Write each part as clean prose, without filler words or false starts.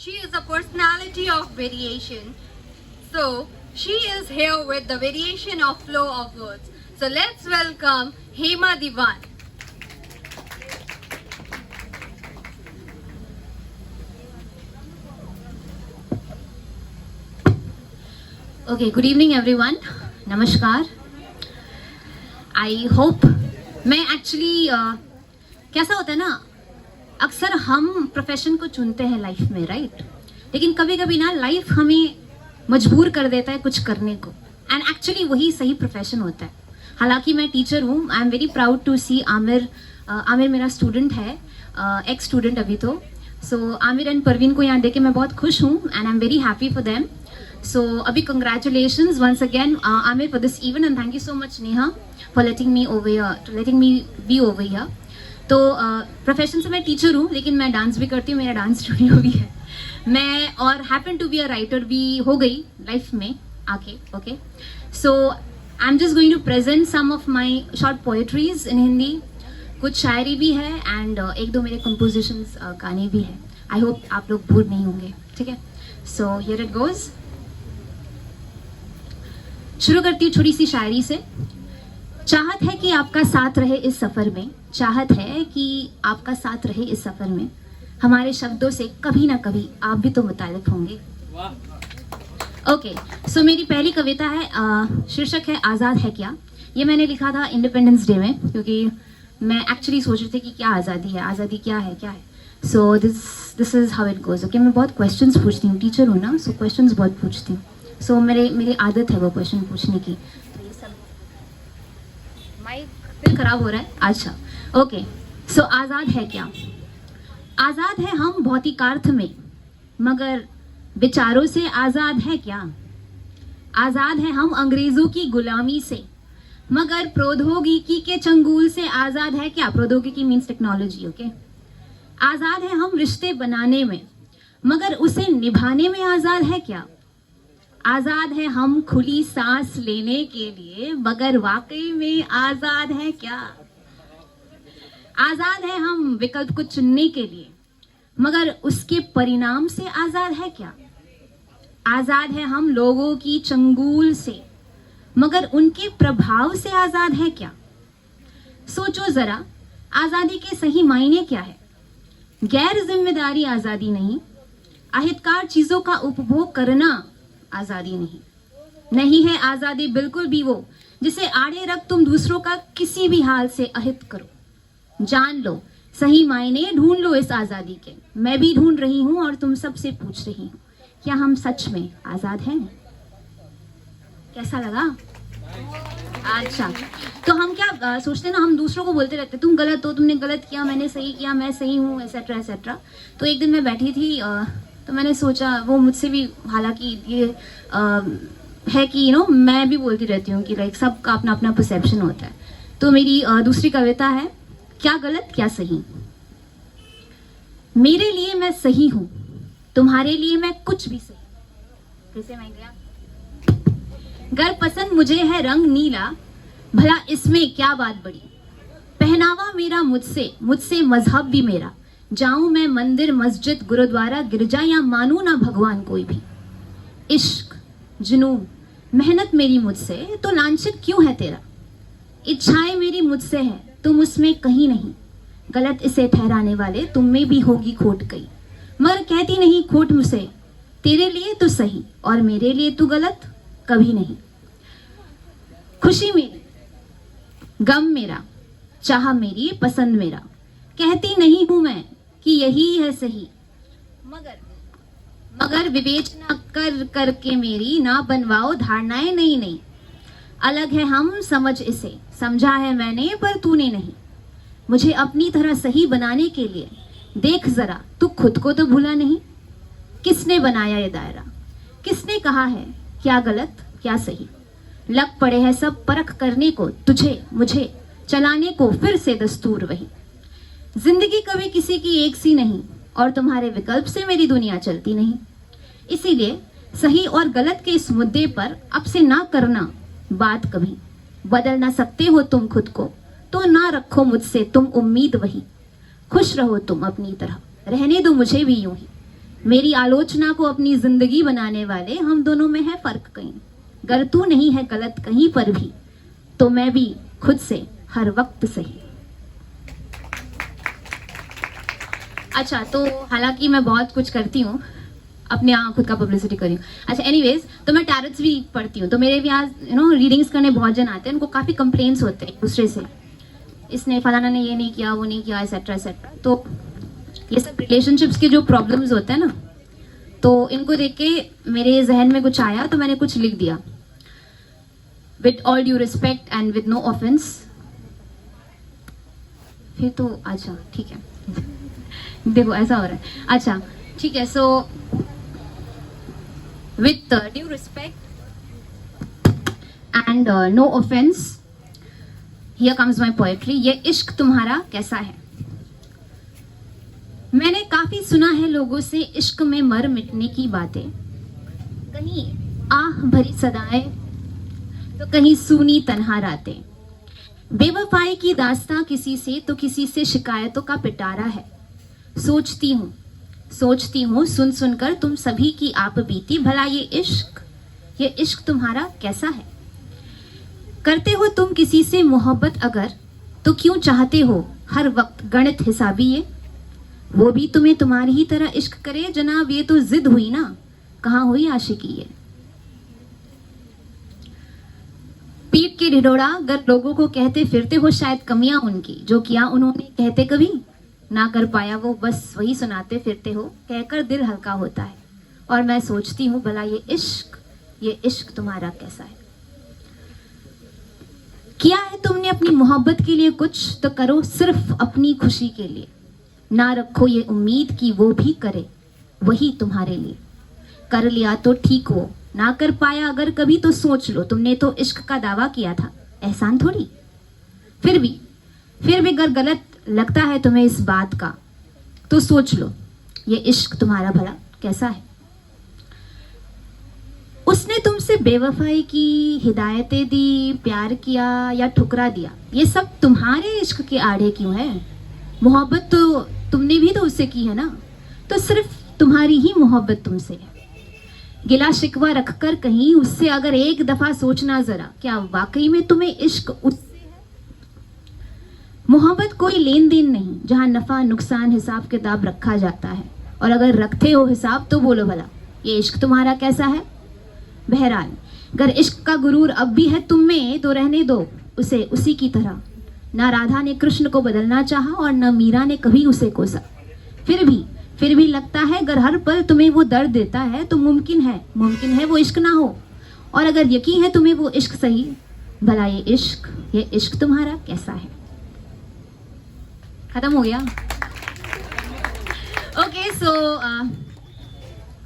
She is a personality of variation. So, she is here with the variation of flow of words. So, let's welcome Hema Diwan. Okay, good evening everyone. Namaskar. I hope मैं actually कैसा होता है ना, अक्सर हम profession को चुनते हैं लाइफ में, राइट? लेकिन कभी कभी ना लाइफ हमें मजबूर कर देता है कुछ करने को, एंड एक्चुअली वही सही प्रोफेशन होता है. हालांकि मैं टीचर हूँ. I am very proud to see Aamir. Aamir मेरा स्टूडेंट है, एक्स स्टूडेंट अभी तो. सो आमिर एंड परवीन को यहाँ देख के मैं बहुत खुश हूँ and I am very happy for them. So, Abhi, congratulations once again, Amir, for this event, and thank you so much, Neha, for letting me be over here. तो प्रोफेशन से मैं टीचर हूँ, लेकिन मैं डांस भी करती हूँ. मेरा डांस स्टूडियो भी है. मैं और happen to be a writer भी हो गई लाइफ में आके. Okay, so I am just going to present some of my short poetries in Hindi. कुछ शायरी भी है एंड एक दो मेरे कंपोजिशंस गाने भी है. आई होप आप लोग बोर नहीं होंगे. ठीक है, सो हियर इट गोज. शुरू करती हूँ छोटी सी शायरी से. चाहत है कि आपका साथ रहे इस सफर में, चाहत है कि आपका साथ रहे इस सफर में. हमारे शब्दों से कभी ना कभी आप भी तो मुतालिफ होंगे. ओके, सो मेरी पहली कविता है, शीर्षक है आज़ाद है क्या. ये मैंने लिखा था इंडिपेंडेंस डे में, क्योंकि मैं एक्चुअली सोच रही थी कि क्या आज़ादी है, आज़ादी क्या है, क्या है. So this is how it goes. Okay, मैं बहुत क्वेश्चंस पूछती हूँ, टीचर हूँ ना, सो क्वेश्चंस बहुत पूछती हूँ. सो मेरी आदत है वो क्वेश्चन पूछने की. तो ये सब माइक फिर खराब हो रहा है. अच्छा, ओके. सो आज़ाद है क्या. आज़ाद है हम भौतिकार्थ में, मगर विचारों से आज़ाद है क्या. आज़ाद है हम अंग्रेजों की गुलामी से, मगर प्रौद्योगिकी के चंगुल से आज़ाद है क्या. प्रौद्योगिकी मीन्स टेक्नोलॉजी. ओके, आज़ाद है हम रिश्ते बनाने में, मगर उसे निभाने में आज़ाद है क्या. आज़ाद है हम खुली सांस लेने के लिए, मगर वाकई में आज़ाद है क्या. आज़ाद है हम विकल्प को चुनने के लिए, मगर उसके परिणाम से आज़ाद है क्या. आज़ाद है हम लोगों की चंगुल से, मगर उनके प्रभाव से आज़ाद है क्या. सोचो जरा, आज़ादी के सही मायने क्या है. गैर जिम्मेदारी आज़ादी नहीं, अहितकार चीज़ों का उपभोग करना आज़ादी नहीं है. आज़ादी बिल्कुल भी वो जिसे आड़े रख तुम दूसरों का किसी भी हाल से अहित करो. जान लो, सही मायने ढूंढ लो इस आज़ादी के. मैं भी ढूंढ रही हूँ और तुम सबसे पूछ रही हूँ, क्या हम सच में आज़ाद हैं. कैसा लगा. अच्छा, तो हम क्या सोचते हैं ना, हम दूसरों को बोलते रहते, तुम गलत हो, तुमने गलत किया, मैंने सही किया, मैं सही हूँ, एसेट्रा एसेट्रा. तो एक दिन मैं बैठी थी, तो मैंने सोचा, वो मुझसे भी, हालांकि ये है कि मैं भी बोलती रहती हूँ कि लाइक सबका अपना अपना परसेप्शन होता है. तो मेरी दूसरी कविता है, क्या गलत क्या सही. मेरे लिए मैं सही हूँ, तुम्हारे लिए मैं कुछ भी सही. कैसे मैं गया. घर पसंद मुझे है रंग नीला, भला इसमें क्या बात बड़ी. पहनावा मेरा मुझसे मजहब भी मेरा. जाऊं मैं मंदिर मस्जिद गुरुद्वारा गिरजा, या मानू ना भगवान कोई भी. इश्क जुनून मेहनत मेरी मुझसे, तो लांछित क्यों है तेरा. इच्छाएं मेरी मुझसे है, तुम उसमें कहीं नहीं. गलत इसे ठहराने वाले तुम में भी होगी खोट कई, मगर कहती नहीं खोट मुझसे. तेरे लिए तो सही और मेरे लिए तू गलत कभी नहीं. खुशी मेरी गम मेरा, चाह मेरी पसंद मेरा. कहती नहीं हूं मैं कि यही है सही, मगर विवेचना कर करके मेरी ना बनवाओ धारणाएं नहीं. अलग है हम समझ इसे, समझा है मैंने पर तूने नहीं. मुझे अपनी तरह सही बनाने के लिए देख जरा, तू खुद को तो भूला नहीं. किसने बनाया ये दायरा, किसने कहा है क्या गलत क्या सही. लग पड़े हैं सब परख करने को, तुझे मुझे चलाने को फिर से दस्तूर वही. जिंदगी कभी किसी की एक सी नहीं, और तुम्हारे विकल्प से मेरी दुनिया चलती नहीं. इसीलिए सही और गलत के इस मुद्दे पर अब से ना करना बात कभी. बदल ना सकते हो तुम खुद को, तो ना रखो मुझसे तुम उम्मीद वही. खुश रहो तुम अपनी तरह, रहने दो मुझे भी यूं ही. मेरी आलोचना को अपनी जिंदगी बनाने वाले हम दोनों में है फर्क कहीं। गर तू नहीं है गलत कहीं पर भी, तो मैं भी खुद से हर वक्त सही। अच्छा, तो हालांकि मैं बहुत कुछ करती हूँ, अपने यहाँ खुद का पब्लिसिटी करी हूँ। अच्छा, एनीवेज, तो मैं टैरोट्स भी पढ़ती हूँ, तो मेरे भी आज रीडिंग्स करने बहुत जन आते हैं, उनको काफ़ी कंप्लेंट्स होते हैं दूसरे से, इसने फलाना ने ये नहीं किया, वो नहीं किया, एक्सेट्रा एक्सेट्रा। तो ये सब रिलेशनशिप्स के जो प्रॉब्लम्स होते हैं ना, तो इनको देख के मेरे जहन में कुछ आया, तो मैंने कुछ लिख दिया। With all due respect and with no offense. फिर तो अच्छा ठीक है देखो ऐसा हो रहा है। अच्छा ठीक है, so with due respect and no offense, here comes my poetry. ये इश्क तुम्हारा कैसा है। मैंने काफी सुना है लोगों से इश्क में मर मिटने की बातें, कहीं आह भरी सदाएं तो कहीं सूनी तन्हा रातें। बेवफाई की दास्तां किसी से तो किसी से शिकायतों का पिटारा है। सोचती हूँ सुन सुनकर तुम सभी की आप बीती, भला ये इश्क तुम्हारा कैसा है। करते हो तुम किसी से मोहब्बत अगर, तो क्यों चाहते हो हर वक्त गणित हिसाबी ये। वो भी तुम्हें तुम्हारी ही तरह इश्क करे जनाब, ये तो जिद हुई ना, कहाँ हुई आशिकी ये। पीठ के ढिढोरा अगर लोगों को कहते फिरते हो शायद कमियां उनकी, जो किया उन्होंने कहते कभी ना कर पाया वो बस वही सुनाते फिरते हो, कहकर दिल हल्का होता है। और मैं सोचती हूँ भला ये इश्क तुम्हारा कैसा है। किया है तुमने अपनी मोहब्बत के लिए कुछ, तो करो सिर्फ अपनी खुशी के लिए। ना रखो ये उम्मीद कि वो भी करे वही तुम्हारे लिए। कर लिया तो ठीक हो, ना कर पाया अगर कभी तो सोच लो, तुमने तो इश्क का दावा किया था, एहसान थोड़ी। फिर भी अगर गलत लगता है तुम्हें इस बात का, तो सोच लो ये इश्क तुम्हारा भला कैसा है। उसने तुमसे बेवफाई की, हिदायतें दी, प्यार किया या ठुकरा दिया, ये सब तुम्हारे इश्क के आड़े क्यों है। मोहब्बत तो तुमने भी तो उससे की है ना, तो सिर्फ तुम्हारी ही मोहब्बत तुमसे है। गिला शिकवा रखकर कहीं उससे अगर एक दफा सोचना जरा, क्या वाकई में तुम्हें इश्क उससे है। मोहब्बत कोई लेन देन नहीं जहां नफा नुकसान हिसाब किताब रखा जाता है, और अगर रखते हो हिसाब तो बोलो भला ये इश्क तुम्हारा कैसा है। बहरहाल अगर इश्क का गुरूर अब भी है तुम में, तो रहने दो उसे उसी की तरह। ना राधा ने कृष्ण को बदलना चाहा और न मीरा ने कभी उसे कोसा। फिर भी लगता है अगर हर पल तुम्हें वो दर्द देता है, तो मुमकिन है वो इश्क ना हो। और अगर यकीन है तुम्हें वो इश्क सही, भला ये इश्क तुम्हारा कैसा है। खत्म हो गया। ओके, सो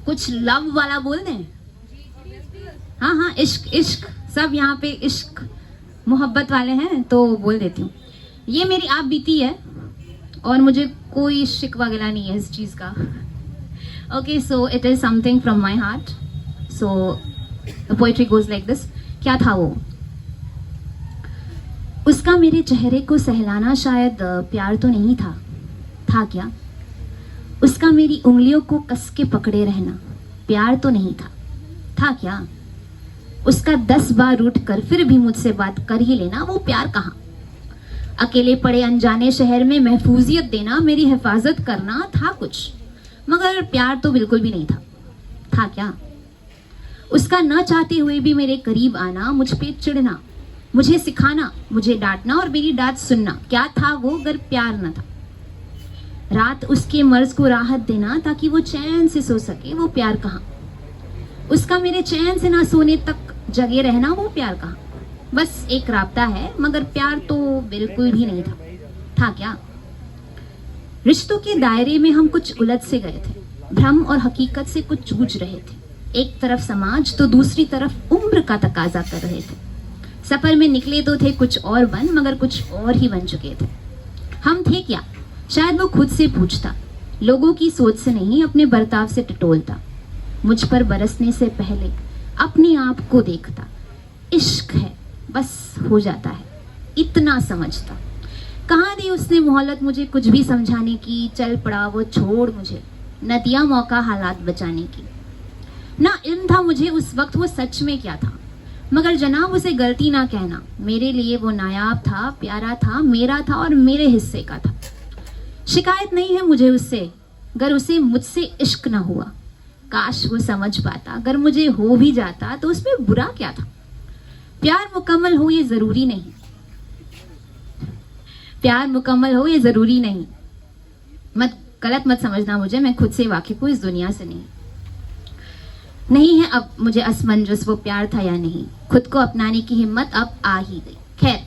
कुछ लव वाला बोल दें। हाँ, इश्क सब यहाँ पे इश्क मोहब्बत वाले हैं, तो बोल देती हूँ। ये मेरी आप बीती है और मुझे कोई शिकवा गिला नहीं है इस चीज़ का। Okay, so it is something from my heart. So the poetry goes like this. क्या था वो। उसका मेरे चेहरे को सहलाना शायद प्यार तो नहीं था क्या। उसका मेरी उंगलियों को कस के पकड़े रहना प्यार तो नहीं था क्या। उसका 10 बार रूठ कर फिर भी मुझसे बात कर ही लेना, वो प्यार कहाँ। अकेले पड़े अनजाने शहर में महफूजियत देना, मेरी हिफाजत करना था कुछ, मगर प्यार तो बिल्कुल भी नहीं था क्या। उसका न चाहते हुए भी मेरे करीब आना, मुझ पे चिढ़ना, मुझे सिखाना, मुझे डांटना और मेरी डांट सुनना, क्या था वो अगर प्यार न था। रात उसके मर्ज को राहत देना ताकि वो चैन से सो सके, वो प्यार कहाँ। उसका मेरे चैन से ना सोने तक जगे रहना, वो प्यार कहाँ। बस एक राब्ता है मगर प्यार तो बिल्कुल भी नहीं था क्या। रिश्तों के दायरे में हम कुछ उलझ से गए थे, भ्रम और हकीकत से कुछ जूझ रहे थे। एक तरफ समाज तो दूसरी तरफ उम्र का तकाजा कर रहे थे। सफर में निकले तो थे कुछ और बन, मगर कुछ और ही बन चुके थे। हम थे क्या, शायद वो खुद से पूछता, लोगों की सोच से नहीं अपने बर्ताव से टटोलता। मुझ पर बरसने से पहले अपने आप को देखता, इश्क है बस हो जाता है, इतना समझता। कहाँ दी उसने मोहलत मुझे कुछ भी समझाने की, चल पड़ा वो छोड़ मुझे। न दिया मौका हालात बचाने की। ना इल्म था मुझे उस वक्त वो सच में क्या था, मगर जनाब उसे गलती ना कहना, मेरे लिए वो नायाब था, प्यारा था, मेरा था और मेरे हिस्से का था। शिकायत नहीं है मुझे उससे, अगर उसे मुझसे इश्क ना हुआ। काश वो समझ पाता, अगर मुझे हो भी जाता तो उसमें बुरा क्या था। प्यार मुकम्मल हो ये जरूरी नहीं, प्यार मुकम्मल हो ये जरूरी नहीं। गलत मत समझना मुझे, मैं खुद से वाकिफ हूँ, इस दुनिया से नहीं है अब मुझे असमंजस वो प्यार था या नहीं। खुद को अपनाने की हिम्मत अब आ ही गई। खैर,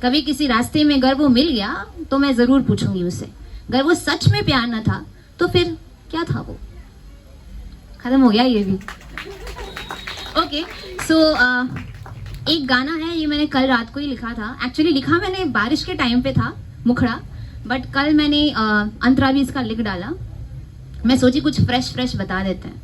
कभी किसी रास्ते में अगर वो मिल गया तो मैं जरूर पूछूंगी उससे, अगर वो सच में प्यार न था तो फिर क्या था वो। खत्म हो गया ये भी। ओके, सो एक गाना है, ये मैंने कल रात को ही लिखा था। एक्चुअली लिखा मैंने बारिश के टाइम पे था, मुखड़ा, बट कल मैंने अंतरा भी इसका लिख डाला। मैं सोची कुछ फ्रेश बता देते हैं।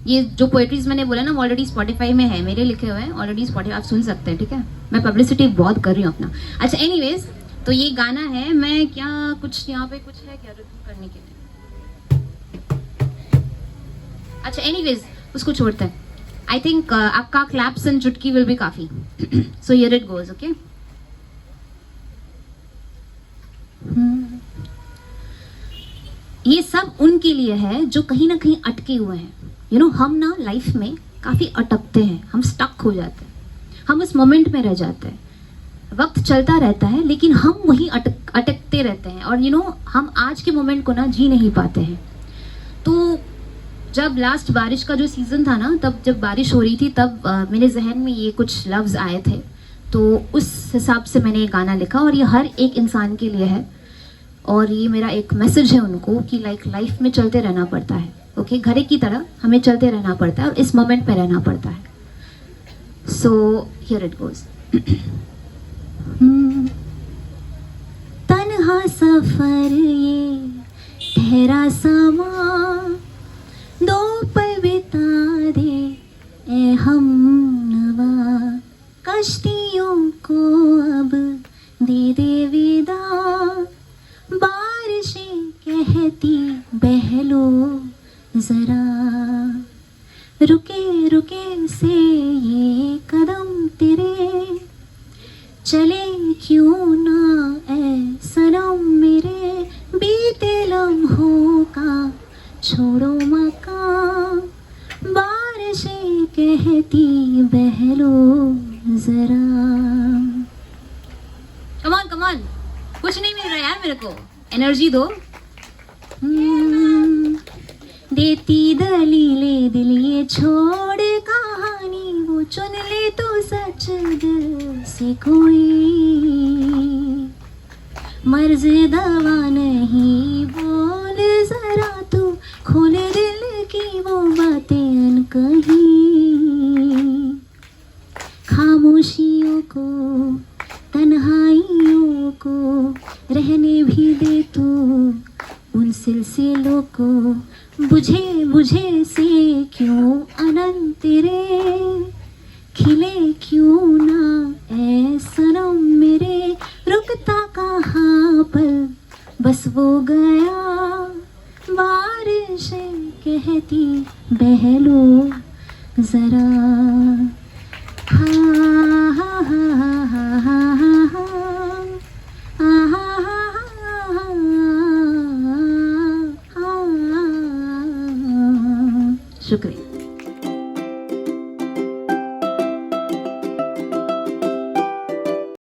ये जो पोएट्रीज मैंने बोला ना, ऑलरेडी स्पॉटिफाई में है, मेरे लिखे हुए हैं ऑलरेडी, स्पॉटिफाई आप सुन सकते हैं, ठीक है। मैं पब्लिसिटी बहुत कर रही हूँ अपना। अच्छा, एनीवेज, तो ये गाना है। मैं क्या कुछ यहाँ पे कुछ है क्या रिदम करने के लिए? अच्छा, एनीवेज, उसको छोड़ते हैं। आई थिंक आपका क्लैप्स एंड चुटकी विल बी काफी। So here it goes, okay. ये सब उनके लिए है जो कहीं ना कहीं अटके हुए हैं। यू नो, हम ना लाइफ में काफी अटकते हैं, हम स्टक हो जाते हैं, हम उस मोमेंट में रह जाते हैं। वक्त चलता रहता है लेकिन हम वहीं अटकते रहते हैं, और यू नो हम आज के मोमेंट को ना जी नहीं पाते हैं। तो जब लास्ट बारिश का जो सीजन था ना, तब जब बारिश हो रही थी, तब मेरे जहन में ये कुछ लफ्ज आए थे, तो उस हिसाब से मैंने ये गाना लिखा। और ये हर एक इंसान के लिए है, और ये मेरा एक मैसेज है उनको कि लाइफ में चलते रहना पड़ता है, ओके। घरे की तरह हमें चलते रहना पड़ता है और इस मोमेंट पे रहना पड़ता है। So here it goes. तन्हा सफर ये ठहरा समा, दो पल बिता दे ए हमनवा, कश्तियों को अब दे दे विदा, बारिशें कहती बहलो जरा, रुके रुके से ये कदम तेरे, चले क्यों ना ऐ सनम मेरे, बीते लम्हों का छोड़ो मकान, बारिशें कहती बहलो जरा। कमान कुछ नहीं मिल रहा यार मेरे को, एनर्जी दो। देती दलीले दिल ये छोड़ कहानी, वो चुन ले तो सच दिल से कोई, मर्ज दवा नहीं बोल जरा तू, खोल दिल की वो बातें अनकही, खामोशियों को तन्हाइयों को रहने भी दे तू, उन सिलसिलों को बुझे बुझे से क्यों अनंत तेरे, खिले क्यों ना ऐ सनम मेरे, रुकता कहाँ पल बस वो गया, बारिशें कहती बहलो जरा। हाँ हाँ हाँ हाँ हाँ हाँ शुक्रिया।